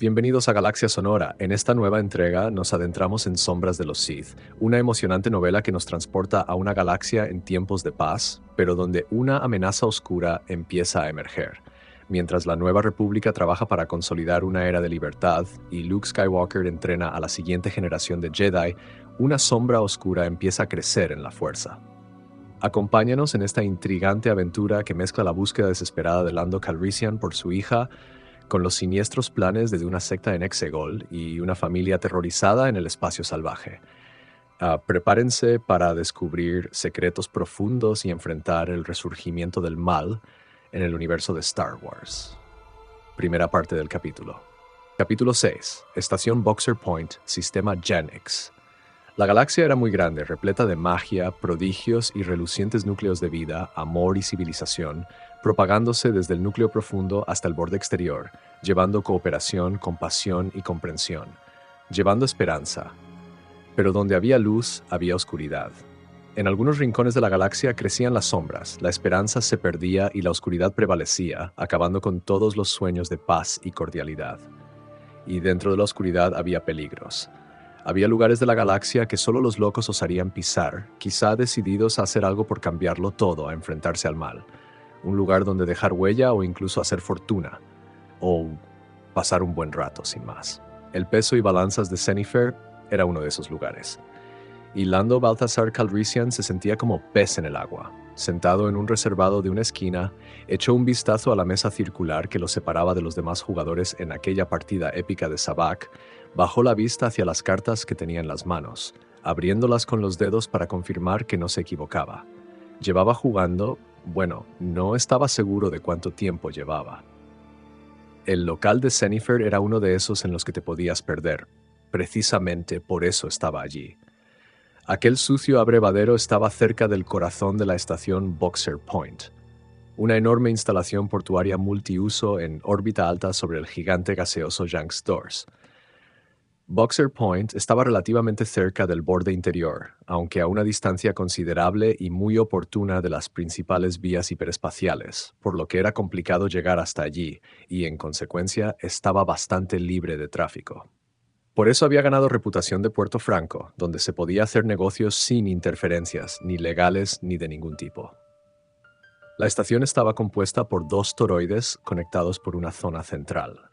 Bienvenidos a Galaxia Sonora. En esta nueva entrega nos adentramos en Sombras de los Sith, una emocionante novela que nos transporta a una galaxia en tiempos de paz, pero donde una amenaza oscura empieza a emerger. Mientras la Nueva República trabaja para consolidar una era de libertad y Luke Skywalker entrena a la siguiente generación de Jedi, una sombra oscura empieza a crecer en la Fuerza. Acompáñanos en esta intrigante aventura que mezcla la búsqueda desesperada de Lando Calrissian por su hija con los siniestros planes de una secta en Exegol y una familia aterrorizada en el espacio salvaje. Prepárense para descubrir secretos profundos y enfrentar el resurgimiento del mal en el universo de Star Wars. Primera parte del capítulo. Capítulo 6. Estación Boxer Point, Sistema Janix. La galaxia era muy grande, repleta de magia, prodigios y relucientes núcleos de vida, amor y civilización, propagándose desde el núcleo profundo hasta el borde exterior, llevando cooperación, compasión y comprensión, llevando esperanza. Pero donde había luz, había oscuridad. En algunos rincones de la galaxia crecían las sombras, la esperanza se perdía y la oscuridad prevalecía, acabando con todos los sueños de paz y cordialidad. Y dentro de la oscuridad había peligros. Había lugares de la galaxia que solo los locos osarían pisar, quizá decididos a hacer algo por cambiarlo todo, a enfrentarse al mal. Un lugar donde dejar huella o incluso hacer fortuna, o pasar un buen rato sin más. El peso y balanzas de Cennifer era uno de esos lugares. Y Lando Balthazar Calrissian se sentía como pez en el agua. Sentado en un reservado de una esquina, echó un vistazo a la mesa circular que lo separaba de los demás jugadores en aquella partida épica de Sabacc, bajó la vista hacia las cartas que tenía en las manos, abriéndolas con los dedos para confirmar que no se equivocaba. Llevaba jugando, no estaba seguro de cuánto tiempo llevaba. El local de Cennifer era uno de esos en los que te podías perder. Precisamente por eso estaba allí. Aquel sucio abrevadero estaba cerca del corazón de la estación Boxer Point, una enorme instalación portuaria multiuso en órbita alta sobre el gigante gaseoso Janx Stores. Boxer Point estaba relativamente cerca del borde interior, aunque a una distancia considerable y muy oportuna de las principales vías hiperespaciales, por lo que era complicado llegar hasta allí y, en consecuencia, estaba bastante libre de tráfico. Por eso había ganado reputación de Puerto Franco, donde se podía hacer negocios sin interferencias, ni legales ni de ningún tipo. La estación estaba compuesta por 2 toroides conectados por una zona central.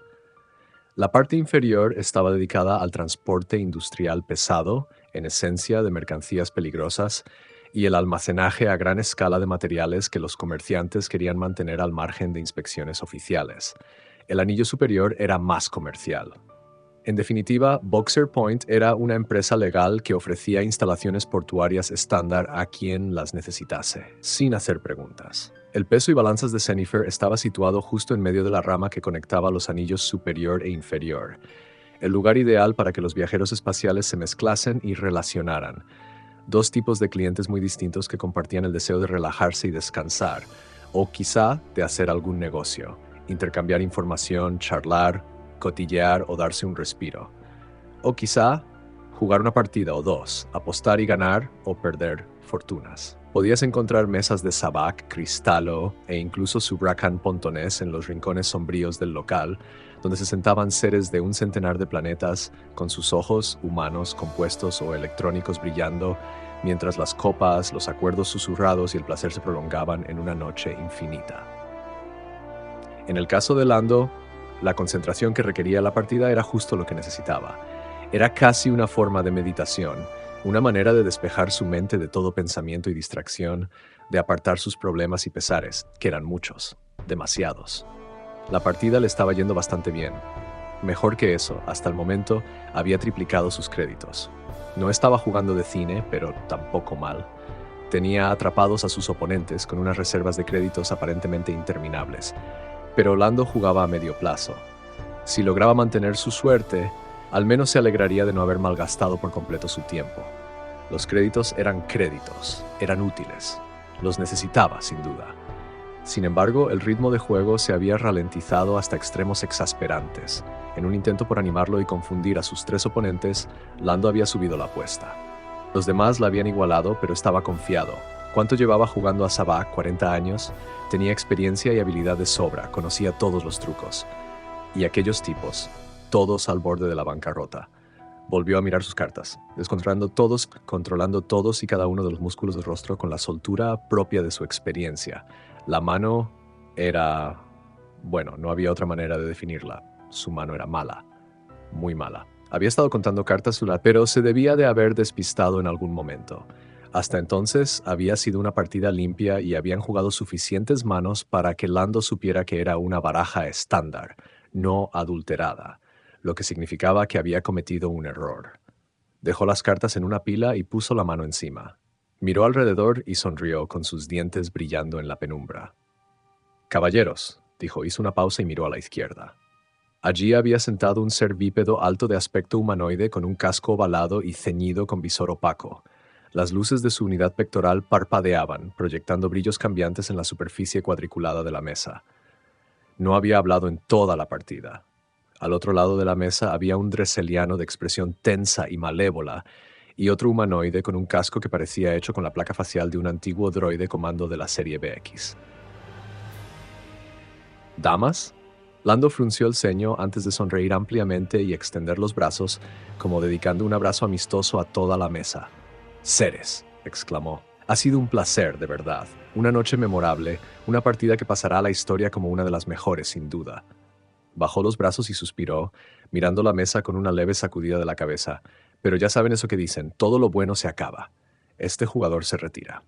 La parte inferior estaba dedicada al transporte industrial pesado, en esencia de mercancías peligrosas, y el almacenaje a gran escala de materiales que los comerciantes querían mantener al margen de inspecciones oficiales. El anillo superior era más comercial. En definitiva, Boxer Point era una empresa legal que ofrecía instalaciones portuarias estándar a quien las necesitase, sin hacer preguntas. El peso y balanzas de Cennifer estaba situado justo en medio de la rama que conectaba los anillos superior e inferior, el lugar ideal para que los viajeros espaciales se mezclasen y relacionaran. 2 tipos de clientes muy distintos que compartían el deseo de relajarse y descansar, o quizá de hacer algún negocio, intercambiar información, charlar, cotillear o darse un respiro. O quizá jugar una partida o 2, apostar y ganar o perder fortunas. Podías encontrar mesas de Sabacc, Cristalo e incluso Subracan Pontonés en los rincones sombríos del local, donde se sentaban seres de un centenar de planetas con sus ojos humanos, compuestos o electrónicos brillando, mientras las copas, los acuerdos susurrados y el placer se prolongaban en una noche infinita. En el caso de Lando, la concentración que requería la partida era justo lo que necesitaba. Era casi una forma de meditación, una manera de despejar su mente de todo pensamiento y distracción, de apartar sus problemas y pesares, que eran muchos, demasiados. La partida le estaba yendo bastante bien. Mejor que eso, hasta el momento, había triplicado sus créditos. No estaba jugando de cine, pero tampoco mal. Tenía atrapados a sus oponentes con unas reservas de créditos aparentemente interminables. Pero Lando jugaba a medio plazo. Si lograba mantener su suerte, al menos se alegraría de no haber malgastado por completo su tiempo. Los créditos, eran útiles. Los necesitaba, sin duda. Sin embargo, el ritmo de juego se había ralentizado hasta extremos exasperantes. En un intento por animarlo y confundir a sus 3 oponentes, Lando había subido la apuesta. Los demás la habían igualado, pero estaba confiado. ¿Cuánto llevaba jugando a Sabacc? 40 años. Tenía experiencia y habilidad de sobra, conocía todos los trucos. Y aquellos tipos, todos al borde de la bancarrota. Volvió a mirar sus cartas, controlando todos y cada uno de los músculos del rostro con la soltura propia de su experiencia. La mano era... Bueno, no había otra manera de definirla. Su mano era mala, muy mala. Había estado contando cartas, pero se debía de haber despistado en algún momento. Hasta entonces había sido una partida limpia y habían jugado suficientes manos para que Lando supiera que era una baraja estándar, no adulterada, lo que significaba que había cometido un error. Dejó las cartas en una pila y puso la mano encima. Miró alrededor y sonrió con sus dientes brillando en la penumbra. «Caballeros», dijo, hizo una pausa y miró a la izquierda. Allí había sentado un ser bípedo alto de aspecto humanoide con un casco ovalado y ceñido con visor opaco. Las luces de su unidad pectoral parpadeaban, proyectando brillos cambiantes en la superficie cuadriculada de la mesa. No había hablado en toda la partida. Al otro lado de la mesa había un dresseliano de expresión tensa y malévola, y otro humanoide con un casco que parecía hecho con la placa facial de un antiguo droide comando de la serie BX. ¿Damas? Lando frunció el ceño antes de sonreír ampliamente y extender los brazos, como dedicando un abrazo amistoso a toda la mesa. «Seres», exclamó. «Ha sido un placer, de verdad. Una noche memorable, una partida que pasará a la historia como una de las mejores, sin duda». Bajó los brazos y suspiró, mirando la mesa con una leve sacudida de la cabeza. «Pero ya saben eso que dicen, todo lo bueno se acaba. Este jugador se retira».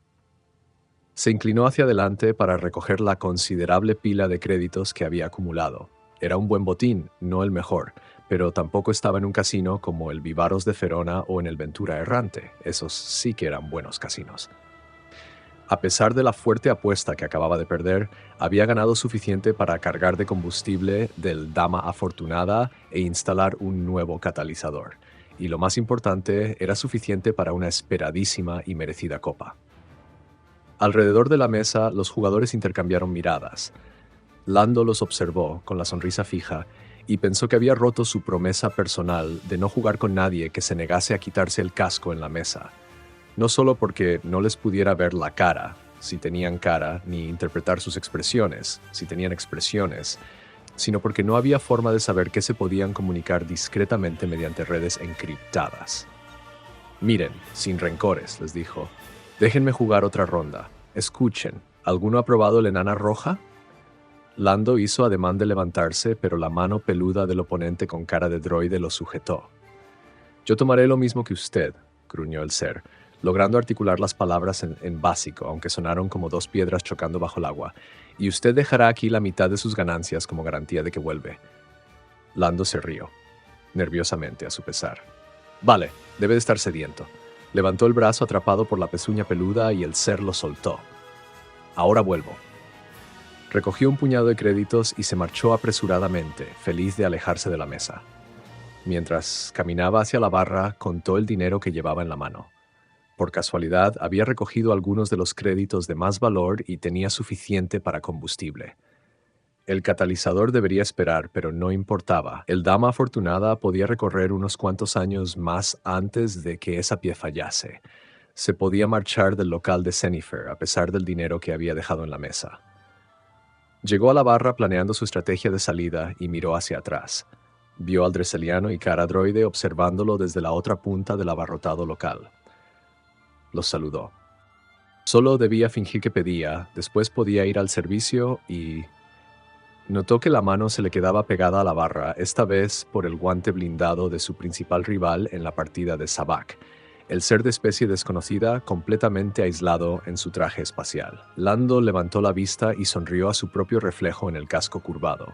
Se inclinó hacia adelante para recoger la considerable pila de créditos que había acumulado. Era un buen botín, no el mejor, pero tampoco estaba en un casino como el Vivaros de Ferona o en el Ventura Errante. Esos sí que eran buenos casinos. A pesar de la fuerte apuesta que acababa de perder, había ganado suficiente para cargar de combustible del Dama Afortunada e instalar un nuevo catalizador. Y lo más importante, era suficiente para una esperadísima y merecida copa. Alrededor de la mesa, los jugadores intercambiaron miradas. Lando los observó con la sonrisa fija y pensó que había roto su promesa personal de no jugar con nadie que se negase a quitarse el casco en la mesa. No solo porque no les pudiera ver la cara, si tenían cara, ni interpretar sus expresiones, si tenían expresiones, sino porque no había forma de saber qué se podían comunicar discretamente mediante redes encriptadas. «Miren, sin rencores», les dijo. «Déjenme jugar otra ronda. Escuchen, ¿alguno ha probado la enana roja?» Lando hizo ademán de levantarse, pero la mano peluda del oponente con cara de droide lo sujetó. «Yo tomaré lo mismo que usted», gruñó el ser, logrando articular las palabras en básico, aunque sonaron como dos piedras chocando bajo el agua. «Y usted dejará aquí la mitad de sus ganancias como garantía de que vuelve». Lando se rió, nerviosamente a su pesar. «Vale, debe de estar sediento». Levantó el brazo atrapado por la pezuña peluda y el ser lo soltó. «Ahora vuelvo». Recogió un puñado de créditos y se marchó apresuradamente, feliz de alejarse de la mesa. Mientras caminaba hacia la barra, contó el dinero que llevaba en la mano. Por casualidad, había recogido algunos de los créditos de más valor y tenía suficiente para combustible. El catalizador debería esperar, pero no importaba. El Dama Afortunada podía recorrer unos cuantos años más antes de que esa pie fallase. Se podía marchar del local de Cennifer, a pesar del dinero que había dejado en la mesa. Llegó a la barra planeando su estrategia de salida y miró hacia atrás. Vio al dresseliano y cara droide observándolo desde la otra punta del abarrotado local. Los saludó. Solo debía fingir que pedía, después podía ir al servicio y... Notó que la mano se le quedaba pegada a la barra, esta vez por el guante blindado de su principal rival en la partida de Sabacc, el ser de especie desconocida completamente aislado en su traje espacial. Lando levantó la vista y sonrió a su propio reflejo en el casco curvado.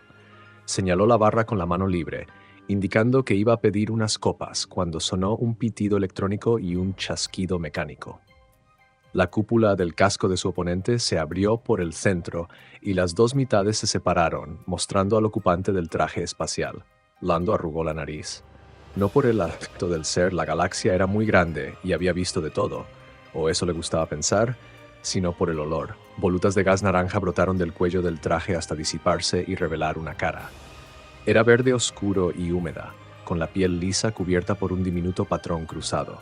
Señaló la barra con la mano libre, indicando que iba a pedir unas copas cuando sonó un pitido electrónico y un chasquido mecánico. La cúpula del casco de su oponente se abrió por el centro y las dos mitades se separaron, mostrando al ocupante del traje espacial. Lando arrugó la nariz. No por el aspecto del ser, la galaxia era muy grande y había visto de todo, o eso le gustaba pensar, sino por el olor. Volutas de gas naranja brotaron del cuello del traje hasta disiparse y revelar una cara. Era verde oscuro y húmeda, con la piel lisa cubierta por un diminuto patrón cruzado.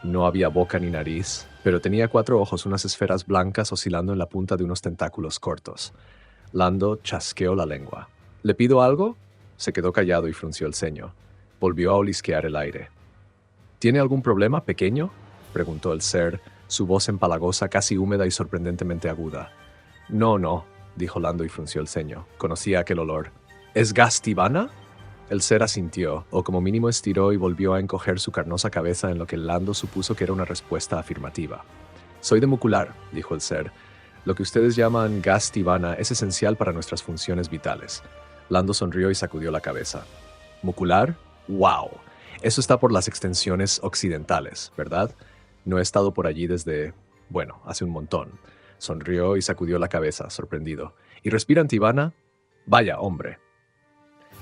No había boca ni nariz, pero tenía 4 ojos, unas esferas blancas oscilando en la punta de unos tentáculos cortos. Lando chasqueó la lengua. «¿Le pido algo?» Se quedó callado y frunció el ceño. Volvió a olisquear el aire. ¿Tiene algún problema, pequeño?, preguntó el ser, su voz empalagosa, casi húmeda y sorprendentemente aguda. No, no, dijo Lando y frunció el ceño. Conocía aquel olor. ¿Es gas tibana? El ser asintió, o como mínimo estiró y volvió a encoger su carnosa cabeza en lo que Lando supuso que era una respuesta afirmativa. Soy de Mucular, dijo el ser. Lo que ustedes llaman gas tibana es esencial para nuestras funciones vitales. Lando sonrió y sacudió la cabeza. ¿Mucular? ¡Wow! Eso está por las extensiones occidentales, ¿verdad? No he estado por allí desde, bueno, hace un montón. Sonrió y sacudió la cabeza, sorprendido. ¿Y respiran tibana? Vaya, hombre.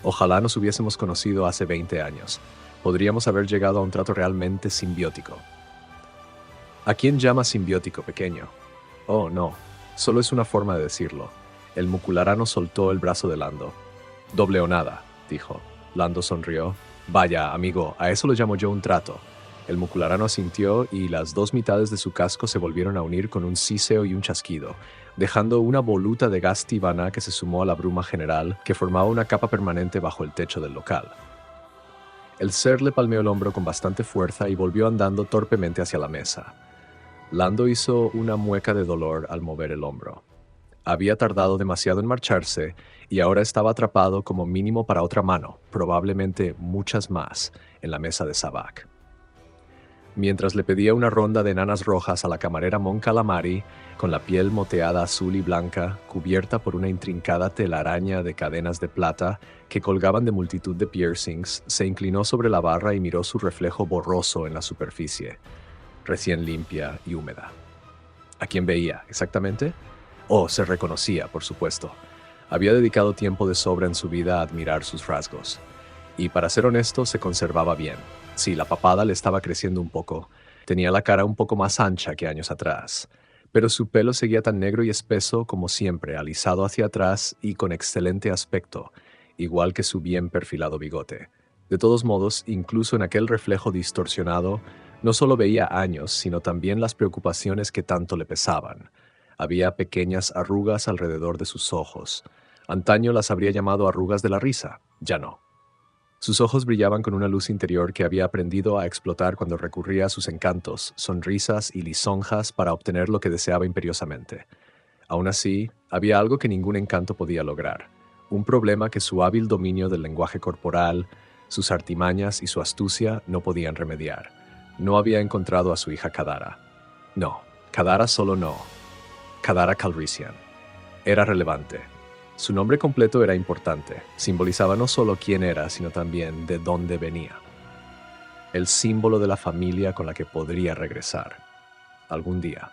Ojalá nos hubiésemos conocido hace 20 años. Podríamos haber llegado a un trato realmente simbiótico. ¿A quién llama simbiótico, pequeño? Oh, no. Solo es una forma de decirlo. El mucularano soltó el brazo de Lando. Doble o nada, dijo. Lando sonrió. Vaya, amigo, a eso lo llamo yo un trato. El mucularano asintió y las dos mitades de su casco se volvieron a unir con un siseo y un chasquido, dejando una voluta de gas tibana que se sumó a la bruma general que formaba una capa permanente bajo el techo del local. El ser le palmeó el hombro con bastante fuerza y volvió andando torpemente hacia la mesa. Lando hizo una mueca de dolor al mover el hombro. Había tardado demasiado en marcharse y ahora estaba atrapado como mínimo para otra mano, probablemente muchas más, en la mesa de Sabak. Mientras le pedía una ronda de nanas rojas a la camarera Mon Calamari, con la piel moteada azul y blanca, cubierta por una intrincada telaraña de cadenas de plata que colgaban de multitud de piercings, se inclinó sobre la barra y miró su reflejo borroso en la superficie, recién limpia y húmeda. ¿A quién veía, exactamente? Oh, se reconocía, por supuesto. Había dedicado tiempo de sobra en su vida a admirar sus rasgos. Y para ser honesto, se conservaba bien. Sí, la papada le estaba creciendo un poco. Tenía la cara un poco más ancha que años atrás. Pero su pelo seguía tan negro y espeso como siempre, alisado hacia atrás y con excelente aspecto, igual que su bien perfilado bigote. De todos modos, incluso en aquel reflejo distorsionado, no solo veía años, sino también las preocupaciones que tanto le pesaban. Había pequeñas arrugas alrededor de sus ojos. Antaño las habría llamado arrugas de la risa, ya no. Sus ojos brillaban con una luz interior que había aprendido a explotar cuando recurría a sus encantos, sonrisas y lisonjas para obtener lo que deseaba imperiosamente. Aún así, había algo que ningún encanto podía lograr, un problema que su hábil dominio del lenguaje corporal, sus artimañas y su astucia no podían remediar. No había encontrado a su hija Kadara. No, Kadara solo no. Kadara Calrissian. Era relevante. Su nombre completo era importante. Simbolizaba no solo quién era, sino también de dónde venía. El símbolo de la familia con la que podría regresar. Algún día.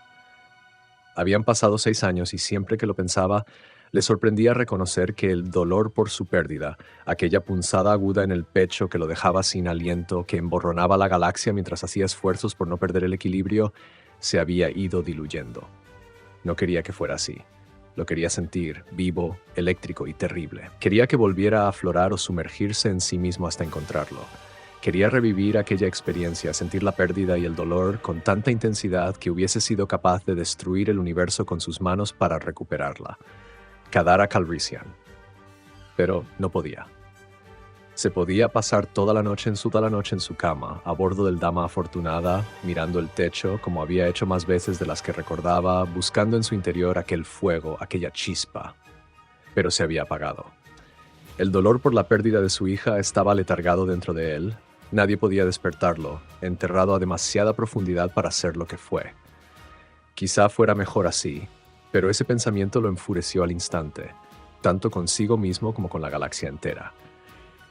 Habían pasado 6 años y siempre que lo pensaba, le sorprendía reconocer que el dolor por su pérdida, aquella punzada aguda en el pecho que lo dejaba sin aliento, que emborronaba la galaxia mientras hacía esfuerzos por no perder el equilibrio, se había ido diluyendo. No quería que fuera así. Lo quería sentir, vivo, eléctrico y terrible. Quería que volviera a aflorar o sumergirse en sí mismo hasta encontrarlo. Quería revivir aquella experiencia, sentir la pérdida y el dolor con tanta intensidad que hubiese sido capaz de destruir el universo con sus manos para recuperarla. Kadara Calrissian. Pero no podía. Se podía pasar toda la noche en su cama, a bordo del Dama Afortunada, mirando el techo, como había hecho más veces de las que recordaba, buscando en su interior aquel fuego, aquella chispa. Pero se había apagado. El dolor por la pérdida de su hija estaba letargado dentro de él. Nadie podía despertarlo, enterrado a demasiada profundidad para ser lo que fue. Quizá fuera mejor así, pero ese pensamiento lo enfureció al instante, tanto consigo mismo como con la galaxia entera.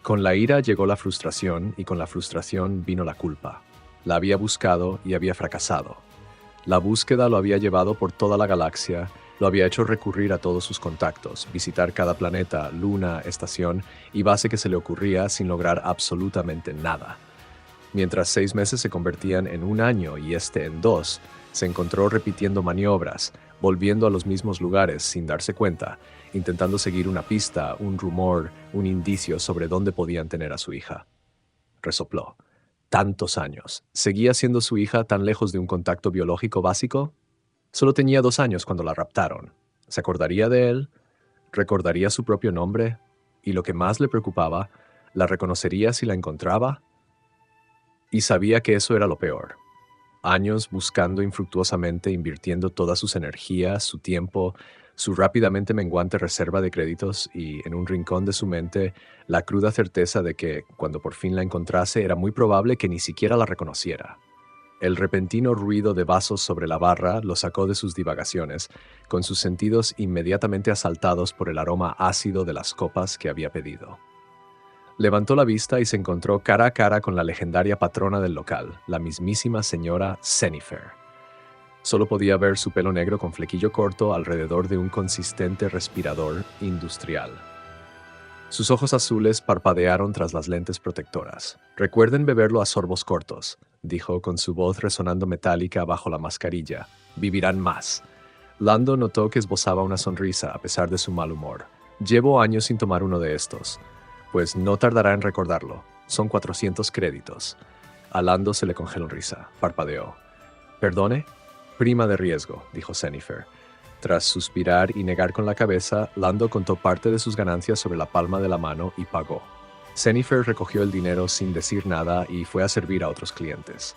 Con la ira llegó la frustración y con la frustración vino la culpa. La había buscado y había fracasado. La búsqueda lo había llevado por toda la galaxia, lo había hecho recurrir a todos sus contactos, visitar cada planeta, luna, estación y base que se le ocurría sin lograr absolutamente nada. Mientras 6 meses se convertían en 1 año y este en 2, se encontró repitiendo maniobras, volviendo a los mismos lugares sin darse cuenta, intentando seguir una pista, un rumor, un indicio sobre dónde podían tener a su hija. Resopló. Tantos años. ¿Seguía siendo su hija tan lejos de un contacto biológico básico? Solo tenía 2 años cuando la raptaron. ¿Se acordaría de él? ¿Recordaría su propio nombre? Y lo que más le preocupaba, ¿la reconocería si la encontraba? Y sabía que eso era lo peor. Años buscando infructuosamente, invirtiendo todas sus energías, su tiempo, su rápidamente menguante reserva de créditos y, en un rincón de su mente, la cruda certeza de que, cuando por fin la encontrase, era muy probable que ni siquiera la reconociera. El repentino ruido de vasos sobre la barra lo sacó de sus divagaciones, con sus sentidos inmediatamente asaltados por el aroma ácido de las copas que había pedido. Levantó la vista y se encontró cara a cara con la legendaria patrona del local, la mismísima señora Senifer. Solo podía ver su pelo negro con flequillo corto alrededor de un consistente respirador industrial. Sus ojos azules parpadearon tras las lentes protectoras. «Recuerden beberlo a sorbos cortos», dijo con su voz resonando metálica bajo la mascarilla. «Vivirán más». Lando notó que esbozaba una sonrisa a pesar de su mal humor. «Llevo años sin tomar uno de estos. Pues no tardará en recordarlo. Son 400 créditos». A Lando se le congeló en risa. Parpadeó. «¿Perdone?» «Prima de riesgo», dijo Senifer. Tras suspirar y negar con la cabeza, Lando contó parte de sus ganancias sobre la palma de la mano y pagó. Senifer recogió el dinero sin decir nada y fue a servir a otros clientes.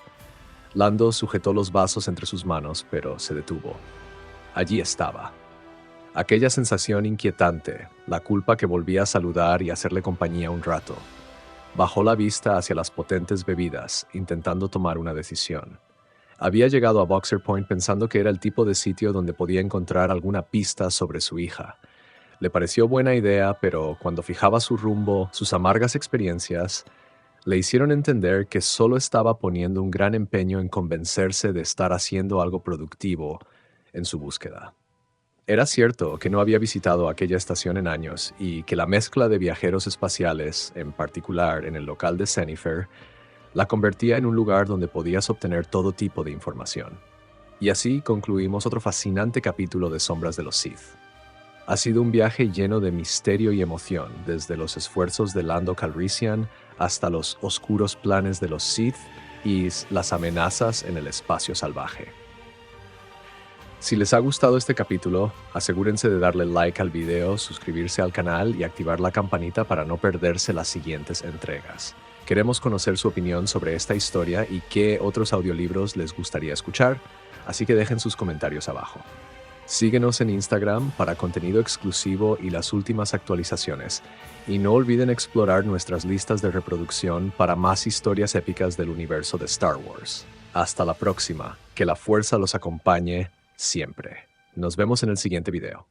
Lando sujetó los vasos entre sus manos, pero se detuvo. Allí estaba. Aquella sensación inquietante, la culpa que volvía a saludar y hacerle compañía un rato. Bajó la vista hacia las potentes bebidas, intentando tomar una decisión. Había llegado a Boxer Point pensando que era el tipo de sitio donde podía encontrar alguna pista sobre su hija. Le pareció buena idea, pero cuando fijaba su rumbo, sus amargas experiencias le hicieron entender que solo estaba poniendo un gran empeño en convencerse de estar haciendo algo productivo en su búsqueda. Era cierto que no había visitado aquella estación en años y que la mezcla de viajeros espaciales, en particular en el local de Senifer, la convertía en un lugar donde podías obtener todo tipo de información. Y así concluimos otro fascinante capítulo de Sombras de los Sith. Ha sido un viaje lleno de misterio y emoción, desde los esfuerzos de Lando Calrissian hasta los oscuros planes de los Sith y las amenazas en el espacio salvaje. Si les ha gustado este capítulo, asegúrense de darle like al video, suscribirse al canal y activar la campanita para no perderse las siguientes entregas. Queremos conocer su opinión sobre esta historia y qué otros audiolibros les gustaría escuchar, así que dejen sus comentarios abajo. Síguenos en Instagram para contenido exclusivo y las últimas actualizaciones. Y no olviden explorar nuestras listas de reproducción para más historias épicas del universo de Star Wars. Hasta la próxima. Que la fuerza los acompañe siempre. Nos vemos en el siguiente video.